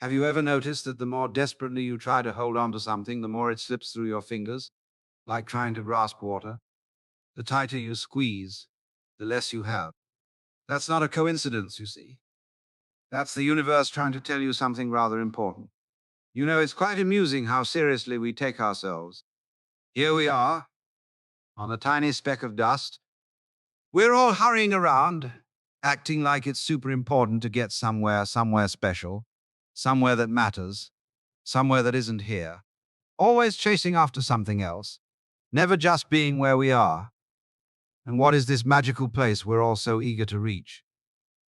Have you ever noticed that the more desperately you try to hold on to something, the more it slips through your fingers, like trying to grasp water? The tighter you squeeze, the less you have. That's not a coincidence, you see. That's the universe trying to tell you something rather important. You know, it's quite amusing how seriously we take ourselves. Here we are, on a tiny speck of dust. We're all hurrying around, acting like it's super important to get somewhere special, somewhere that matters, somewhere that isn't here. Always chasing after something else, never just being where we are. And what is this magical place we're all so eager to reach?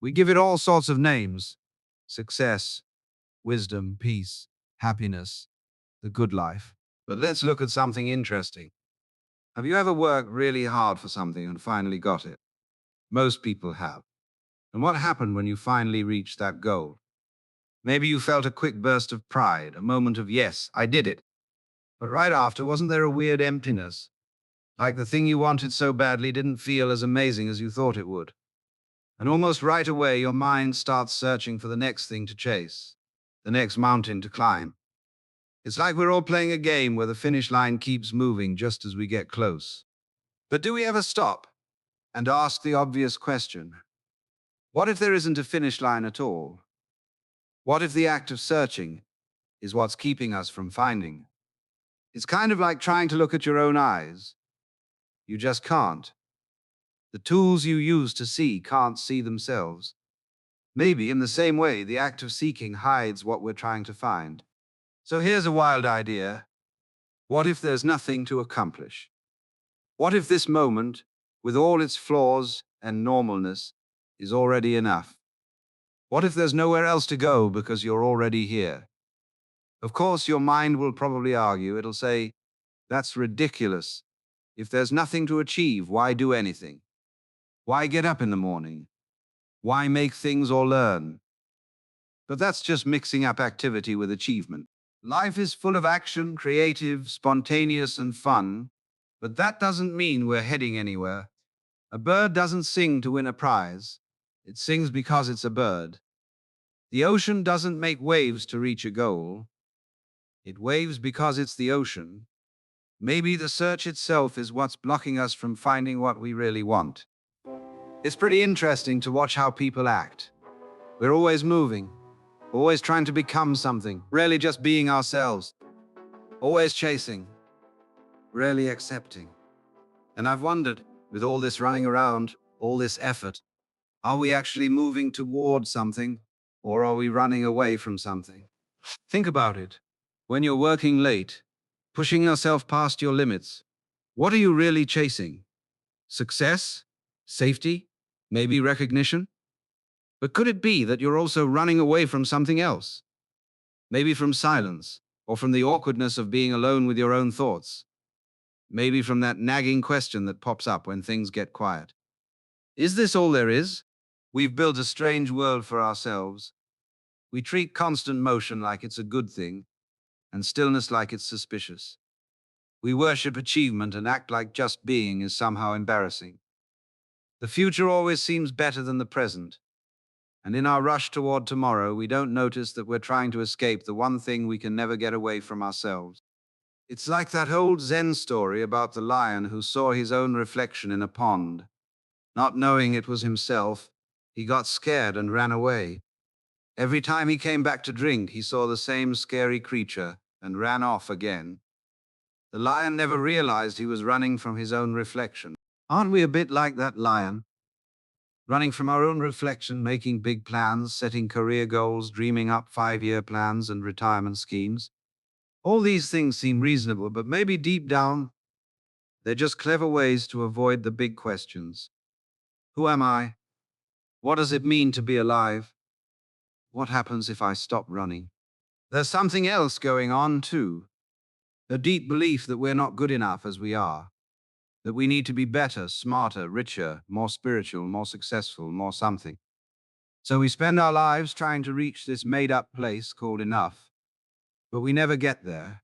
We give it all sorts of names: success, wisdom, peace, happiness, the good life. But let's look at something interesting. Have you ever worked really hard for something and finally got it? Most people have. And what happened when you finally reached that goal? Maybe you felt a quick burst of pride, a moment of, yes, I did it. But right after, wasn't there a weird emptiness? Like the thing you wanted so badly didn't feel as amazing as you thought it would. And almost right away, your mind starts searching for the next thing to chase, the next mountain to climb. It's like we're all playing a game where the finish line keeps moving just as we get close. But do we ever stop and ask the obvious question? What if there isn't a finish line at all? What if the act of searching is what's keeping us from finding? It's kind of like trying to look at your own eyes. You just can't. The tools you use to see can't see themselves. Maybe in the same way, the act of seeking hides what we're trying to find. So here's a wild idea. What if there's nothing to accomplish? What if this moment, with all its flaws and normalness, is already enough? What if there's nowhere else to go because you're already here? Of course, your mind will probably argue. It'll say, that's ridiculous. If there's nothing to achieve, why do anything? Why get up in the morning? Why make things or learn? But that's just mixing up activity with achievement. Life is full of action, creative, spontaneous, and fun, but that doesn't mean we're heading anywhere. A bird doesn't sing to win a prize. It sings because it's a bird. The ocean doesn't make waves to reach a goal. It waves because it's the ocean. Maybe the search itself is what's blocking us from finding what we really want. It's pretty interesting to watch how people act. We're always moving, always trying to become something, rarely just being ourselves, always chasing, rarely accepting. And I've wondered, with all this running around, all this effort, are we actually moving toward something, or are we running away from something? Think about it. When you're working late, pushing yourself past your limits, what are you really chasing? Success? Safety? Maybe recognition? But could it be that you're also running away from something else? Maybe from silence, or from the awkwardness of being alone with your own thoughts. Maybe from that nagging question that pops up when things get quiet. Is this all there is? We've built a strange world for ourselves. We treat constant motion like it's a good thing, and stillness like it's suspicious. We worship achievement and act like just being is somehow embarrassing. The future always seems better than the present. And in our rush toward tomorrow, we don't notice that we're trying to escape the one thing we can never get away from ourselves. It's like that old Zen story about the lion who saw his own reflection in a pond. Not knowing it was himself, he got scared and ran away. Every time he came back to drink, he saw the same scary creature and ran off again. The lion never realized he was running from his own reflection. Aren't we a bit like that lion? Running from our own reflection, making big plans, setting career goals, dreaming up 5-year plans and retirement schemes. All these things seem reasonable, but maybe deep down, they're just clever ways to avoid the big questions. Who am I? What does it mean to be alive? What happens if I stop running? There's something else going on, too. A deep belief that we're not good enough as we are. That we need to be better, smarter, richer, more spiritual, more successful, more something. So we spend our lives trying to reach this made-up place called enough. But we never get there,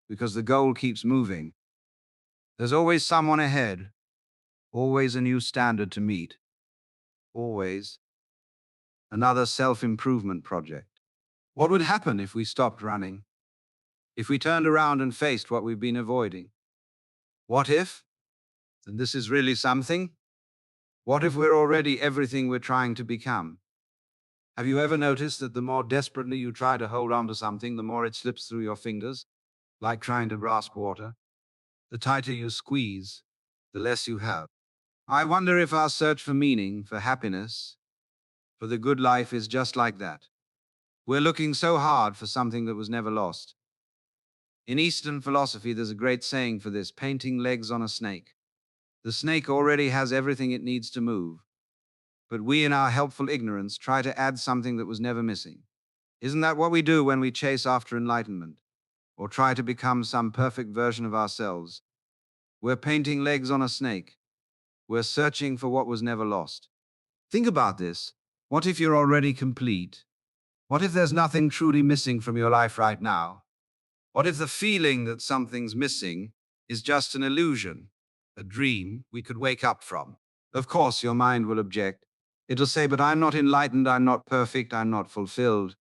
because the goal keeps moving. There's always someone ahead, always a new standard to meet, always another self-improvement project. What would happen if we stopped running? If we turned around and faced what we've been avoiding? What if, and this is really something, what if we're already everything we're trying to become? Have you ever noticed that the more desperately you try to hold on to something, the more it slips through your fingers, like trying to grasp water? The tighter you squeeze, the less you have. I wonder if our search for meaning, for happiness, for the good life is just like that. We're looking so hard for something that was never lost. In Eastern philosophy, there's a great saying for this: painting legs on a snake. The snake already has everything it needs to move, but we, in our helpful ignorance, try to add something that was never missing. Isn't that what we do when we chase after enlightenment, or try to become some perfect version of ourselves? We're painting legs on a snake. We're searching for what was never lost. Think about this. What if you're already complete? What if there's nothing truly missing from your life right now? What if the feeling that something's missing is just an illusion, a dream we could wake up from? Of course, your mind will object. It'll say, but I'm not enlightened, I'm not perfect, I'm not fulfilled.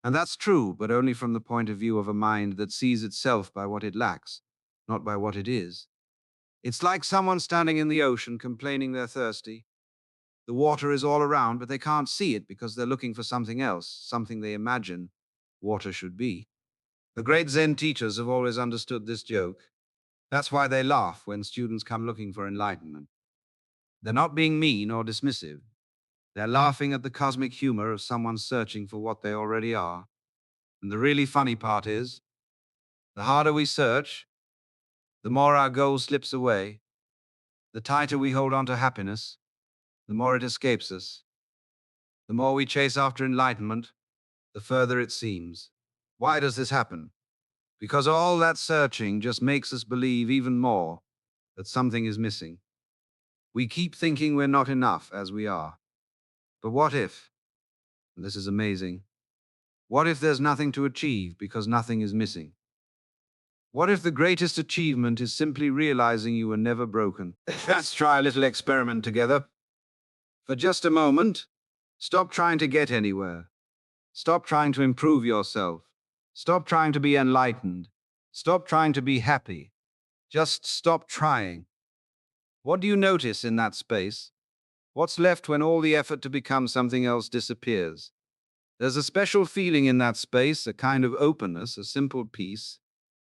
And that's true, but only from the point of view of a mind that sees itself by what it lacks, not by what it is. It's like someone standing in the ocean complaining they're thirsty. The water is all around, but they can't see it because they're looking for something else, something they imagine water should be. The great Zen teachers have always understood this joke. That's why they laugh when students come looking for enlightenment. They're not being mean or dismissive. They're laughing at the cosmic humor of someone searching for what they already are. And the really funny part is, the harder we search, the more our goal slips away. The tighter we hold on to happiness, the more it escapes us. The more we chase after enlightenment, the further it seems. Why does this happen? Because all that searching just makes us believe even more that something is missing. We keep thinking we're not enough as we are. But what if, and this is amazing, what if there's nothing to achieve because nothing is missing? What if the greatest achievement is simply realizing you were never broken? Let's try a little experiment together. For just a moment, stop trying to get anywhere. Stop trying to improve yourself. Stop trying to be enlightened. Stop trying to be happy. Just stop trying. What do you notice in that space? What's left when all the effort to become something else disappears? There's a special feeling in that space, a kind of openness, a simple peace,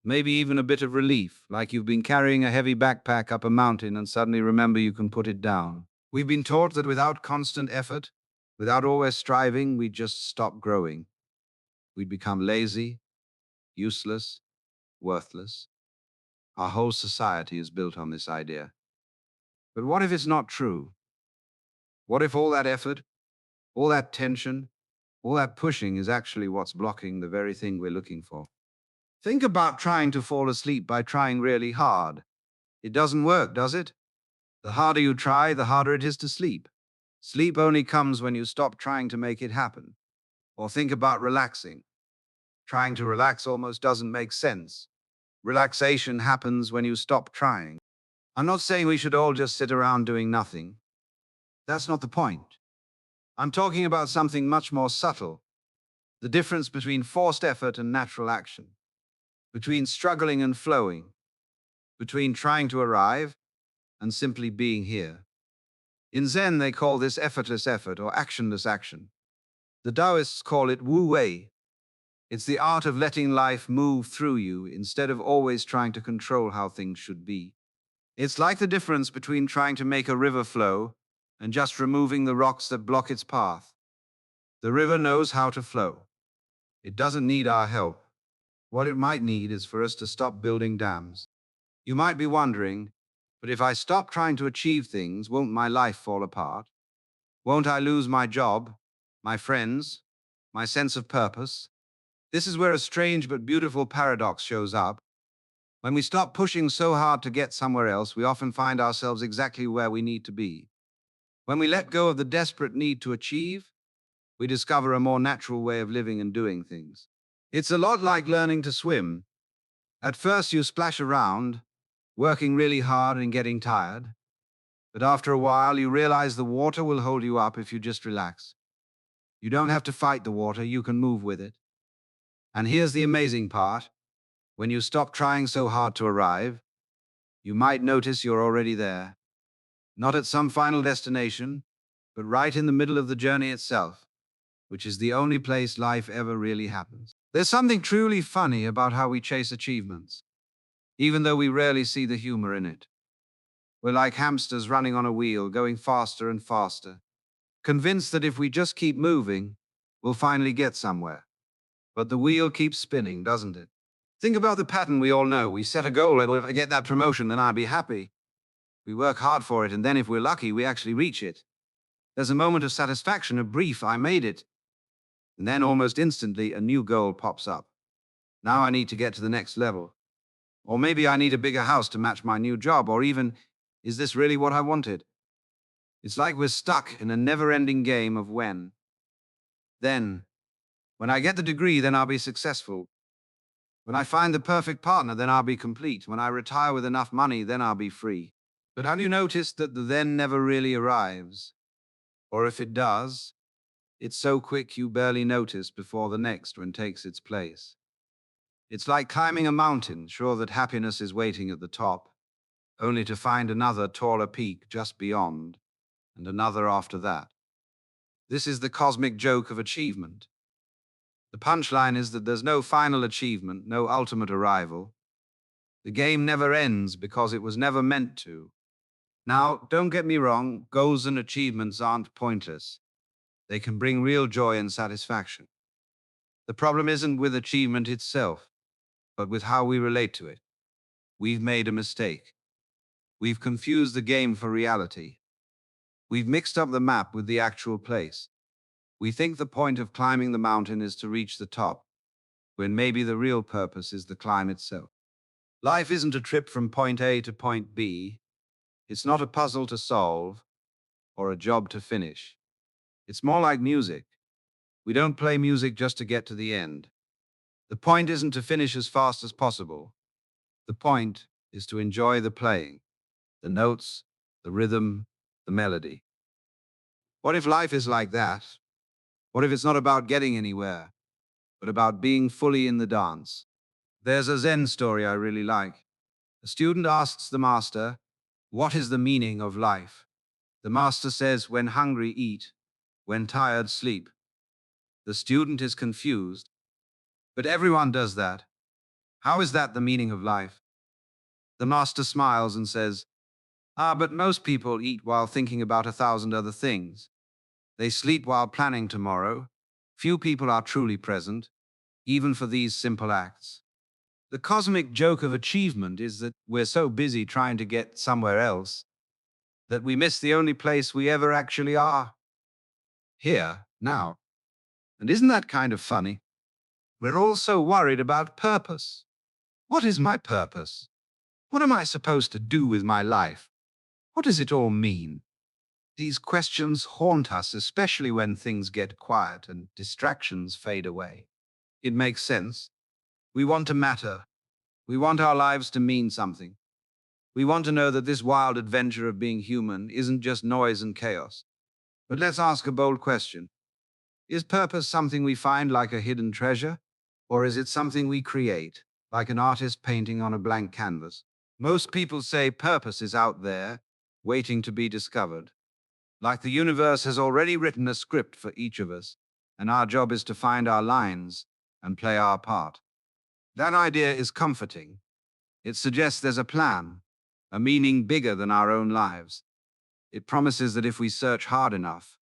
maybe even a bit of relief, like you've been carrying a heavy backpack up a mountain and suddenly remember you can put it down. We've been taught that without constant effort, without always striving, we'd just stop growing. We'd become lazy, useless, worthless. Our whole society is built on this idea. But what if it's not true? What if all that effort, all that tension, all that pushing is actually what's blocking the very thing we're looking for? Think about trying to fall asleep by trying really hard. It doesn't work, does it? The harder you try, the harder it is to sleep. Sleep only comes when you stop trying to make it happen. Or think about relaxing. Trying to relax almost doesn't make sense. Relaxation happens when you stop trying. I'm not saying we should all just sit around doing nothing. That's not the point. I'm talking about something much more subtle. The difference between forced effort and natural action. Between struggling and flowing. Between trying to arrive and simply being here. In Zen, they call this effortless effort or actionless action. The Taoists call it Wu Wei. It's the art of letting life move through you instead of always trying to control how things should be. It's like the difference between trying to make a river flow and just removing the rocks that block its path. The river knows how to flow. It doesn't need our help. What it might need is for us to stop building dams. You might be wondering, but if I stop trying to achieve things, won't my life fall apart? Won't I lose my job, my friends, my sense of purpose? This is where a strange but beautiful paradox shows up. When we stop pushing so hard to get somewhere else, we often find ourselves exactly where we need to be. When we let go of the desperate need to achieve, we discover a more natural way of living and doing things. It's a lot like learning to swim. At first, you splash around, working really hard and getting tired. But after a while, you realize the water will hold you up if you just relax. You don't have to fight the water, you can move with it. And here's the amazing part. When you stop trying so hard to arrive, you might notice you're already there. Not at some final destination, but right in the middle of the journey itself, which is the only place life ever really happens. There's something truly funny about how we chase achievements, even though we rarely see the humor in it. We're like hamsters running on a wheel, going faster and faster, convinced that if we just keep moving, we'll finally get somewhere. But the wheel keeps spinning, doesn't it? Think about the pattern we all know. We set a goal, and if I get that promotion, then I'll be happy. We work hard for it, and then if we're lucky, we actually reach it. There's a moment of satisfaction, a brief, I made it. And then almost instantly, a new goal pops up. Now I need to get to the next level. Or maybe I need a bigger house to match my new job, or even, is this really what I wanted? It's like we're stuck in a never-ending game of when. Then, when I get the degree, then I'll be successful. When I find the perfect partner, then I'll be complete. When I retire with enough money, then I'll be free. But have you noticed that the then never really arrives? Or if it does, it's so quick you barely notice before the next one takes its place. It's like climbing a mountain, sure that happiness is waiting at the top, only to find another taller peak just beyond, and another after that. This is the cosmic joke of achievement. The punchline is that there's no final achievement, no ultimate arrival. The game never ends because it was never meant to. Now, don't get me wrong, goals and achievements aren't pointless. They can bring real joy and satisfaction. The problem isn't with achievement itself, but with how we relate to it. We've made a mistake. We've confused the game for reality. We've mixed up the map with the actual place. We think the point of climbing the mountain is to reach the top, when maybe the real purpose is the climb itself. Life isn't a trip from point A to point B. It's not a puzzle to solve or a job to finish. It's more like music. We don't play music just to get to the end. The point isn't to finish as fast as possible. The point is to enjoy the playing, the notes, the rhythm, the melody. What if life is like that? What if it's not about getting anywhere, but about being fully in the dance? There's a Zen story I really like. A student asks the master, "What is the meaning of life?" The master says, "When hungry, eat. When tired, sleep." The student is confused. But everyone does that. How is that the meaning of life? The master smiles and says, but most people eat while thinking about 1,000 other things. They sleep while planning tomorrow. Few people are truly present, even for these simple acts. The cosmic joke of achievement is that we're so busy trying to get somewhere else that we miss the only place we ever actually are. Here, now. And isn't that kind of funny? We're all so worried about purpose. What is my purpose? What am I supposed to do with my life? What does it all mean? These questions haunt us, especially when things get quiet and distractions fade away. It makes sense. We want to matter. We want our lives to mean something. We want to know that this wild adventure of being human isn't just noise and chaos. But let's ask a bold question. Is purpose something we find like a hidden treasure? Or is it something we create, like an artist painting on a blank canvas? Most people say purpose is out there, waiting to be discovered. Like the universe has already written a script for each of us, and our job is to find our lines and play our part. That idea is comforting. It suggests there's a plan, a meaning bigger than our own lives. It promises that if we search hard enough,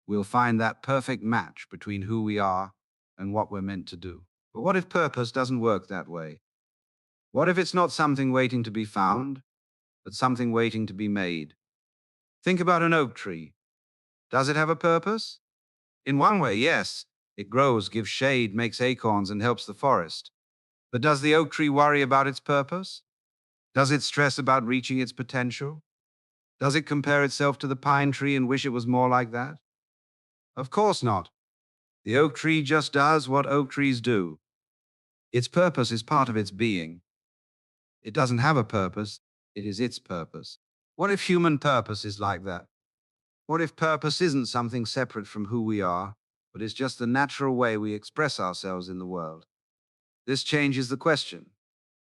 we'll find that perfect match between who we are and what we're meant to do. But what if purpose doesn't work that way? What if it's not something waiting to be found, but something waiting to be made? Think about an oak tree. Does it have a purpose? In one way, yes. It grows, gives shade, makes acorns, and helps the forest. But does the oak tree worry about its purpose? Does it stress about reaching its potential? Does it compare itself to the pine tree and wish it was more like that? Of course not. The oak tree just does what oak trees do. Its purpose is part of its being. It doesn't have a purpose, it is its purpose. What if human purpose is like that? What if purpose isn't something separate from who we are, but it's just the natural way we express ourselves in the world. This changes the question.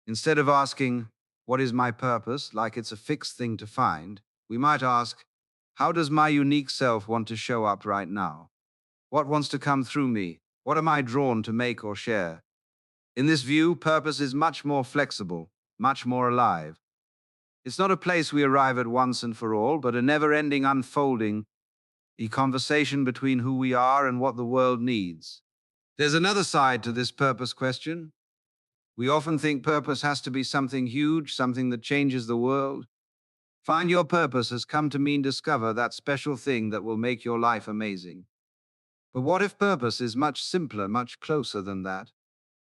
Instead of asking, "What is my purpose?" like it's a fixed thing to find, we might ask, "How does my unique self want to show up right now? What wants to come through me? What am I drawn to make or share?" In this view, purpose is much more flexible, much more alive. It's not a place we arrive at once and for all, but a never-ending unfolding, a conversation between who we are and what the world needs. There's another side to this purpose question. We often think purpose has to be something huge, something that changes the world. Find your purpose has come to mean discover that special thing that will make your life amazing. But what if purpose is much simpler, much closer than that?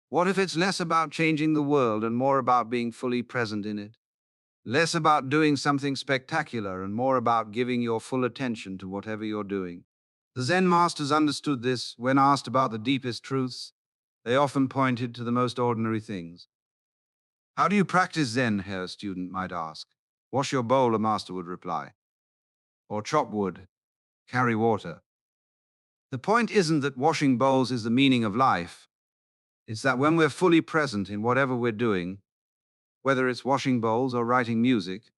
What if it's less about changing the world and more about being fully present in it? Less about doing something spectacular and more about giving your full attention to whatever you're doing. The Zen masters understood this. When asked about the deepest truths, they often pointed to the most ordinary things. "How do you practice Zen?" a student might ask. "Wash your bowl," a master would reply. Or chop wood, carry water. The point isn't that washing bowls is the meaning of life. It's that when we're fully present in whatever we're doing, whether it's washing bowls or writing music,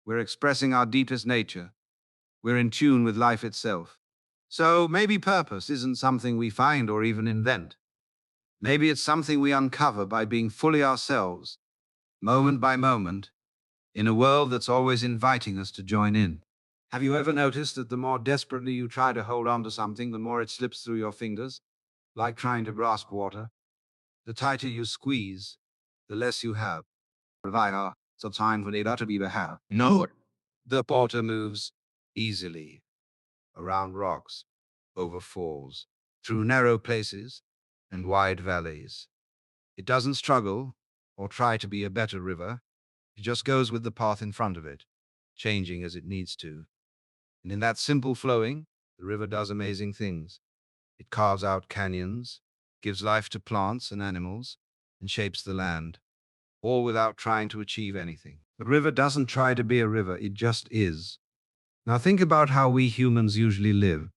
we're expressing our deepest nature. We're in tune with life itself. So maybe purpose isn't something we find or even invent. Maybe it's something we uncover by being fully ourselves, moment by moment, in a world that's always inviting us to join in. Have you ever noticed that the more desperately you try to hold on to something, the more it slips through your fingers, like trying to grasp water? The tighter you squeeze, the less you have. Provider, so time for data to be have. No. The water moves easily around rocks, over falls, through narrow places and wide valleys. It doesn't struggle or try to be a better river. It just goes with the path in front of it, changing as it needs to. And in that simple flowing, the river does amazing things. It carves out canyons, gives life to plants and animals, and shapes the land, all without trying to achieve anything. The river doesn't try to be a river, it just is. Now think about how we humans usually live.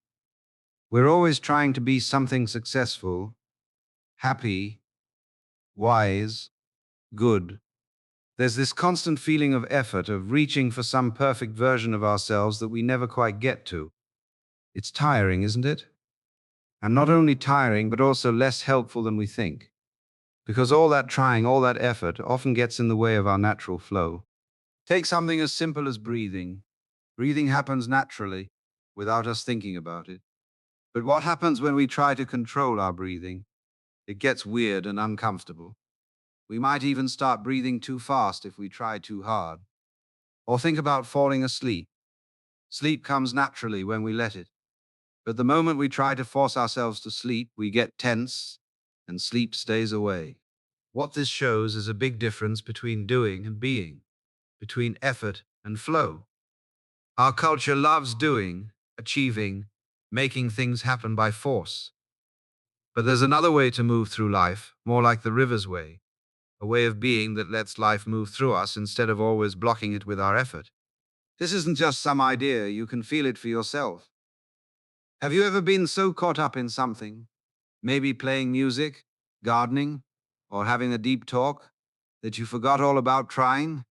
We're always trying to be something successful, happy, wise, good. There's this constant feeling of effort, of reaching for some perfect version of ourselves that we never quite get to. It's tiring, isn't it? And not only tiring, but also less helpful than we think. Because all that trying, all that effort often gets in the way of our natural flow. Take something as simple as breathing. Breathing happens naturally, without us thinking about it. But what happens when we try to control our breathing? It gets weird and uncomfortable. We might even start breathing too fast if we try too hard. Or think about falling asleep. Sleep comes naturally when we let it. But the moment we try to force ourselves to sleep, we get tense and sleep stays away. What this shows is a big difference between doing and being, between effort and flow. Our culture loves doing, achieving, making things happen by force. But there's another way to move through life, more like the river's way, a way of being that lets life move through us instead of always blocking it with our effort. This isn't just some idea, you can feel it for yourself. Have you ever been so caught up in something, maybe playing music, gardening, or having a deep talk, that you forgot all about trying,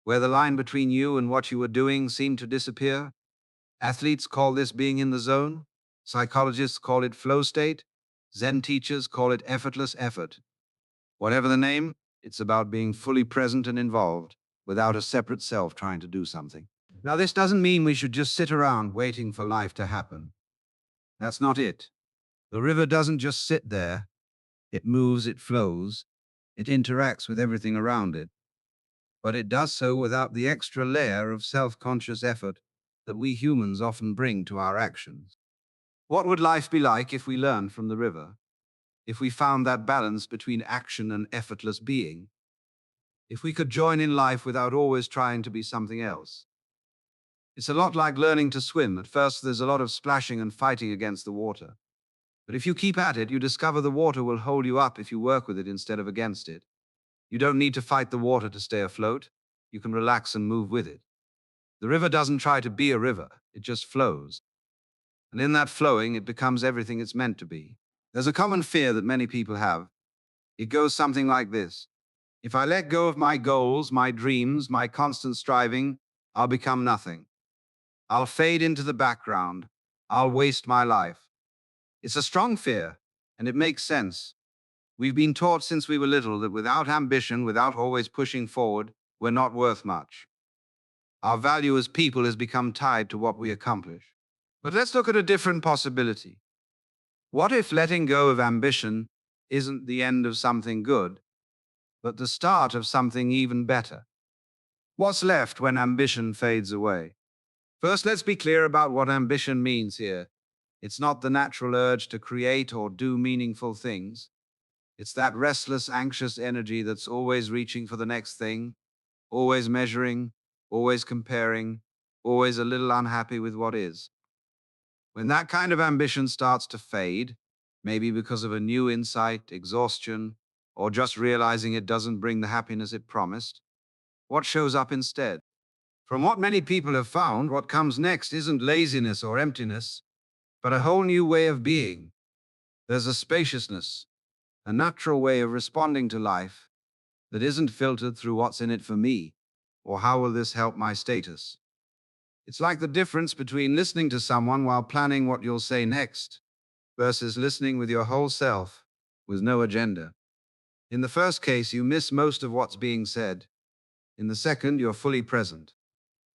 where the line between you and what you were doing seemed to disappear? Athletes call this being in the zone. Psychologists call it flow state. Zen teachers call it effortless effort. Whatever the name, it's about being fully present and involved, without a separate self trying to do something. Now, this doesn't mean we should just sit around waiting for life to happen. That's not it. The river doesn't just sit there. It moves, it flows, it interacts with everything around it. But it does so without the extra layer of self-conscious effort that we humans often bring to our actions. What would life be like if we learned from the river? If we found that balance between action and effortless being? If we could join in life without always trying to be something else? It's a lot like learning to swim. At first, there's a lot of splashing and fighting against the water. But if you keep at it, you discover the water will hold you up if you work with it instead of against it. You don't need to fight the water to stay afloat. You can relax and move with it. The river doesn't try to be a river, it just flows. And in that flowing, it becomes everything it's meant to be. There's a common fear that many people have. It goes something like this. If I let go of my goals, my dreams, my constant striving, I'll become nothing. I'll fade into the background. I'll waste my life. It's a strong fear, and it makes sense. We've been taught since we were little that without ambition, without always pushing forward, we're not worth much. Our value as people has become tied to what we accomplish. But let's look at a different possibility. What if letting go of ambition isn't the end of something good, but the start of something even better? What's left when ambition fades away? First, let's be clear about what ambition means here. It's not the natural urge to create or do meaningful things. It's that restless, anxious energy that's always reaching for the next thing, always measuring, always comparing, always a little unhappy with what is. When that kind of ambition starts to fade, maybe because of a new insight, exhaustion, or just realizing it doesn't bring the happiness it promised, what shows up instead? From what many people have found, what comes next isn't laziness or emptiness, but a whole new way of being. There's a spaciousness, a natural way of responding to life that isn't filtered through what's in it for me, or how will this help my status. It's like the difference between listening to someone while planning what you'll say next versus listening with your whole self, with no agenda. In the first case, you miss most of what's being said. In the second, you're fully present.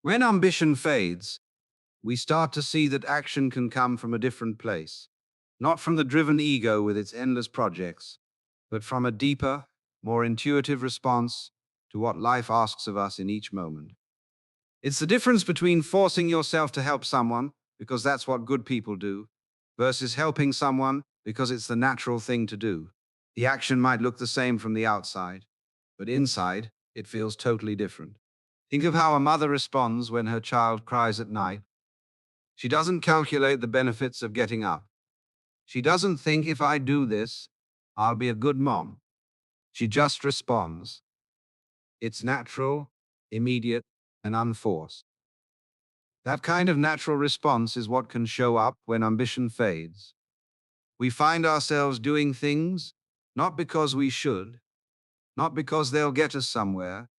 When ambition fades, we start to see that action can come from a different place, not from the driven ego with its endless projects, but from a deeper, more intuitive response to what life asks of us in each moment. It's the difference between forcing yourself to help someone, because that's what good people do, versus helping someone because it's the natural thing to do. The action might look the same from the outside, but inside, it feels totally different. Think of how a mother responds when her child cries at night. She doesn't calculate the benefits of getting up. She doesn't think, if I do this, I'll be a good mom. She just responds. It's natural, immediate, and unforced. That kind of natural response is what can show up when ambition fades. We find ourselves doing things not because we should, not because they'll get us somewhere,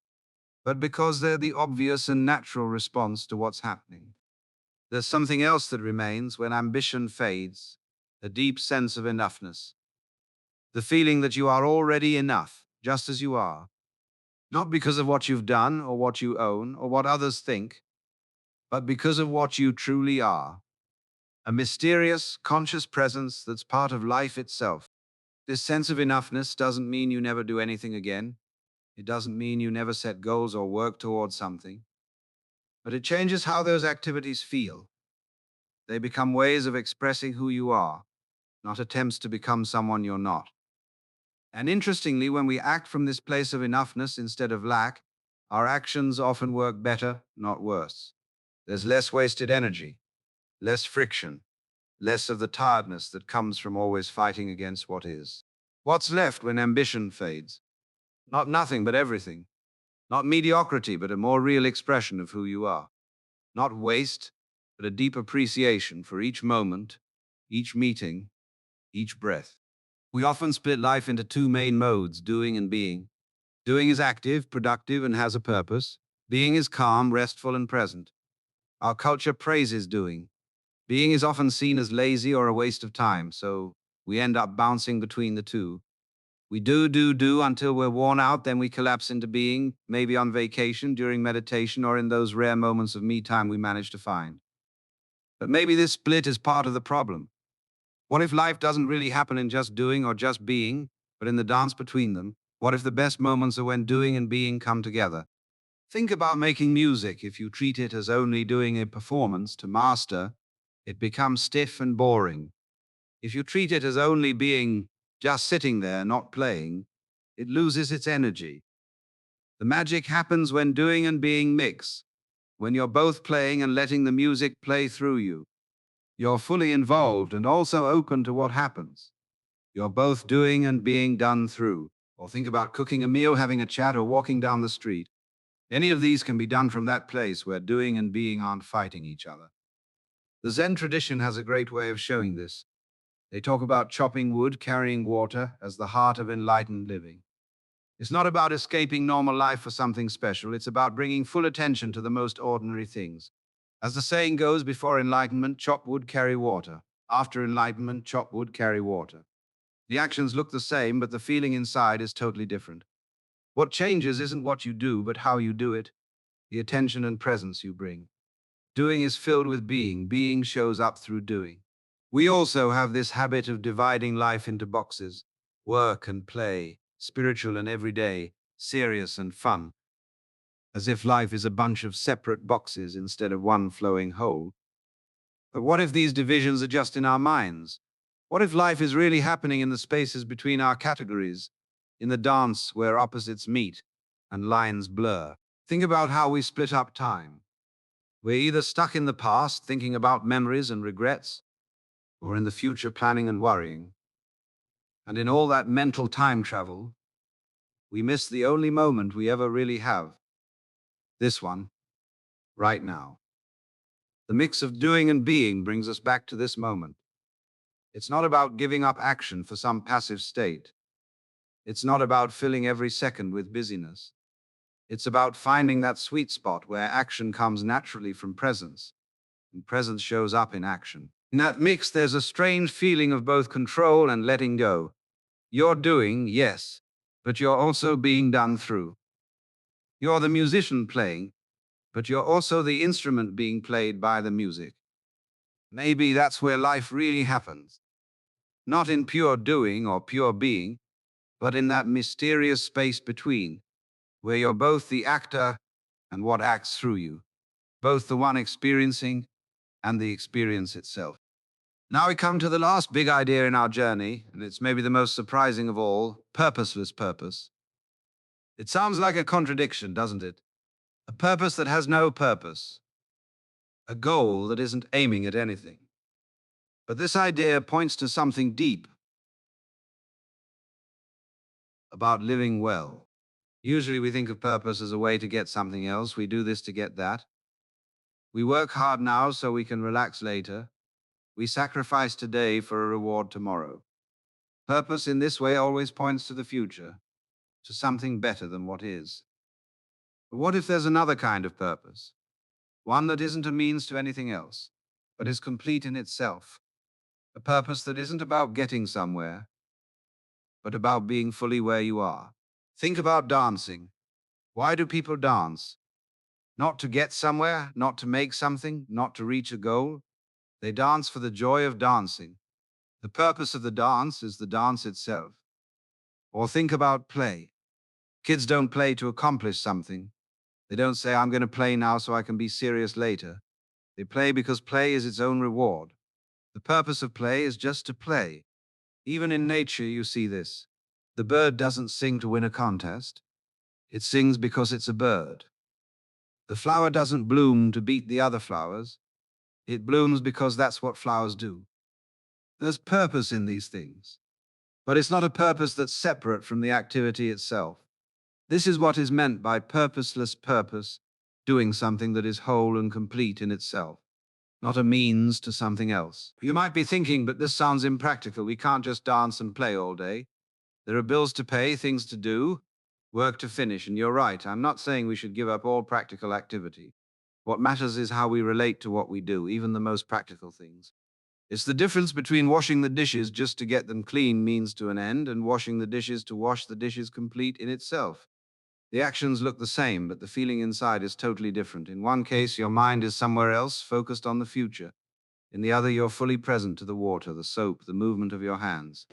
but because they're the obvious and natural response to what's happening. There's something else that remains when ambition fades, a deep sense of enoughness. The feeling that you are already enough, just as you are. Not because of what you've done or what you own or what others think, but because of what you truly are. A mysterious, conscious presence that's part of life itself. This sense of enoughness doesn't mean you never do anything again. It doesn't mean you never set goals or work towards something. But it changes how those activities feel. They become ways of expressing who you are, not attempts to become someone you're not. And interestingly, when we act from this place of enoughness instead of lack, our actions often work better, not worse. There's less wasted energy, less friction, less of the tiredness that comes from always fighting against what is. What's left when ambition fades? Not nothing, but everything. Not mediocrity, but a more real expression of who you are. Not waste, but a deep appreciation for each moment, each meeting, each breath. We often split life into two main modes, doing and being. Doing is active, productive, and has a purpose. Being is calm, restful, and present. Our culture praises doing. Being is often seen as lazy or a waste of time, so we end up bouncing between the two. We do until we're worn out, then we collapse into being, maybe on vacation, during meditation, or in those rare moments of me time we manage to find. But maybe this split is part of the problem. What if life doesn't really happen in just doing or just being, but in the dance between them? What if the best moments are when doing and being come together? Think about making music. If you treat it as only doing a performance to master, it becomes stiff and boring. If you treat it as only being just sitting there, not playing, it loses its energy. The magic happens when doing and being mix, when you're both playing and letting the music play through you. You're fully involved and also open to what happens. You're both doing and being done through. Or think about cooking a meal, having a chat, or walking down the street. Any of these can be done from that place where doing and being aren't fighting each other. The Zen tradition has a great way of showing this. They talk about chopping wood, carrying water as the heart of enlightened living. It's not about escaping normal life for something special, it's about bringing full attention to the most ordinary things. As the saying goes, before enlightenment, chop wood, carry water. After enlightenment, chop wood, carry water. The actions look the same, but the feeling inside is totally different. What changes isn't what you do, but how you do it, the attention and presence you bring. Doing is filled with being. Being shows up through doing. We also have this habit of dividing life into boxes: work and play, spiritual and everyday, serious and fun, as if life is a bunch of separate boxes instead of one flowing whole. But what if these divisions are just in our minds? What if life is really happening in the spaces between our categories, in the dance where opposites meet and lines blur? Think about how we split up time. We're either stuck in the past, thinking about memories and regrets, or in the future, planning and worrying. And in all that mental time travel, we miss the only moment we ever really have. This one, right now. The mix of doing and being brings us back to this moment. It's not about giving up action for some passive state. It's not about filling every second with busyness. It's about finding that sweet spot where action comes naturally from presence, and presence shows up in action. In that mix, there's a strange feeling of both control and letting go. You're doing, yes, but you're also being done through. You're the musician playing, but you're also the instrument being played by the music. Maybe that's where life really happens. Not in pure doing or pure being, but in that mysterious space between, where you're both the actor and what acts through you, both the one experiencing and the experience itself. Now we come to the last big idea in our journey, and it's maybe the most surprising of all: purposeless purpose. It sounds like a contradiction, doesn't it? A purpose that has no purpose, a goal that isn't aiming at anything. But this idea points to something deep about living well. Usually we think of purpose as a way to get something else. We do this to get that. We work hard now so we can relax later. We sacrifice today for a reward tomorrow. Purpose in this way always points to the future, to something better than what is. But what if there's another kind of purpose? One that isn't a means to anything else, but is complete in itself. A purpose that isn't about getting somewhere, but about being fully where you are. Think about dancing. Why do people dance? Not to get somewhere, not to make something, not to reach a goal. They dance for the joy of dancing. The purpose of the dance is the dance itself. Or think about play. Kids don't play to accomplish something. They don't say, I'm going to play now so I can be serious later. They play because play is its own reward. The purpose of play is just to play. Even in nature, you see this. The bird doesn't sing to win a contest. It sings because it's a bird. The flower doesn't bloom to beat the other flowers. It blooms because that's what flowers do. There's purpose in these things. But it's not a purpose that's separate from the activity itself. This is what is meant by purposeless purpose, doing something that is whole and complete in itself, not a means to something else. You might be thinking, but this sounds impractical. We can't just dance and play all day. There are bills to pay, things to do, work to finish, and you're right. I'm not saying we should give up all practical activity. What matters is how we relate to what we do, even the most practical things. It's the difference between washing the dishes just to get them clean means to an end, and washing the dishes to wash the dishes complete in itself. The actions look the same, but the feeling inside is totally different. In one case, your mind is somewhere else, focused on the future. In the other, you're fully present to the water, the soap, the movement of your hands.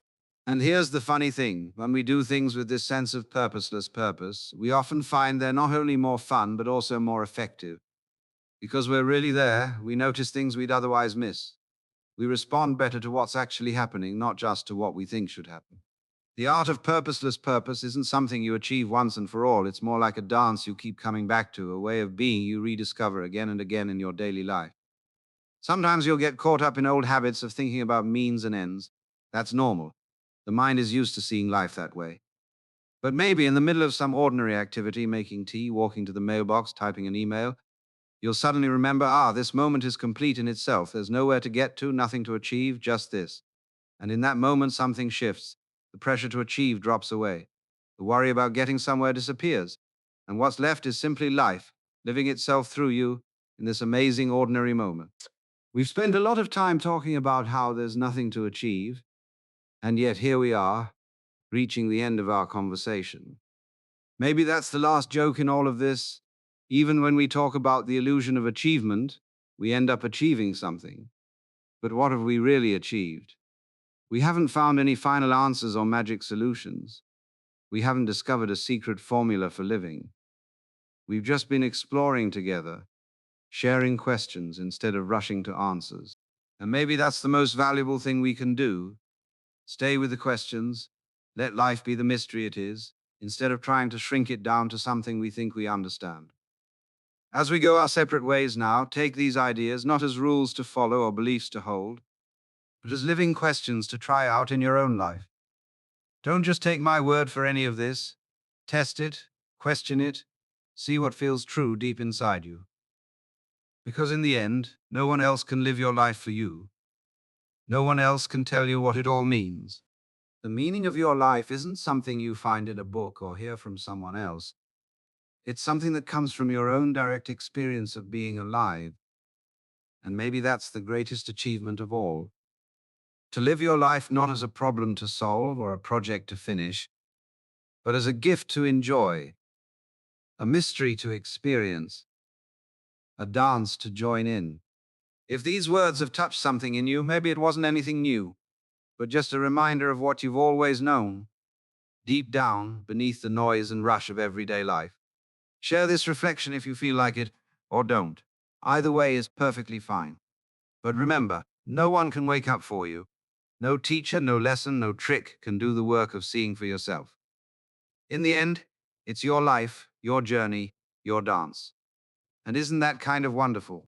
And here's the funny thing: when we do things with this sense of purposeless purpose, we often find they're not only more fun, but also more effective. Because we're really there, we notice things we'd otherwise miss. We respond better to what's actually happening, not just to what we think should happen. The art of purposeless purpose isn't something you achieve once and for all. It's more like a dance you keep coming back to, a way of being you rediscover again and again in your daily life. Sometimes you'll get caught up in old habits of thinking about means and ends. That's normal. The mind is used to seeing life that way. But maybe in the middle of some ordinary activity, making tea, walking to the mailbox, typing an email, You'll suddenly remember, ah, this moment is complete in itself. There's nowhere to get to, nothing to achieve, just this. And in that moment, something shifts. The pressure to achieve drops away. The worry about getting somewhere disappears. And what's left is simply life, living itself through you in this amazing ordinary moment. We've spent a lot of time talking about how there's nothing to achieve, and yet here we are, reaching the end of our conversation. Maybe that's the last joke in all of this. Even when we talk about the illusion of achievement, we end up achieving something. But what have we really achieved? We haven't found any final answers or magic solutions. We haven't discovered a secret formula for living. We've just been exploring together, sharing questions instead of rushing to answers. And maybe that's the most valuable thing we can do. Stay with the questions, let life be the mystery it is, instead of trying to shrink it down to something we think we understand. As we go our separate ways now, take these ideas not as rules to follow or beliefs to hold, but as living questions to try out in your own life. Don't just take my word for any of this. Test it, question it, see what feels true deep inside you. Because in the end, no one else can live your life for you. No one else can tell you what it all means. The meaning of your life isn't something you find in a book or hear from someone else. It's something that comes from your own direct experience of being alive. And maybe that's the greatest achievement of all. To live your life not as a problem to solve or a project to finish, but as a gift to enjoy, a mystery to experience, a dance to join in. If these words have touched something in you, maybe it wasn't anything new, but just a reminder of what you've always known, deep down beneath the noise and rush of everyday life. Share this reflection if you feel like it, or don't. Either way is perfectly fine. But remember, no one can wake up for you. No teacher, no lesson, no trick can do the work of seeing for yourself. In the end, it's your life, your journey, your dance. And isn't that kind of wonderful?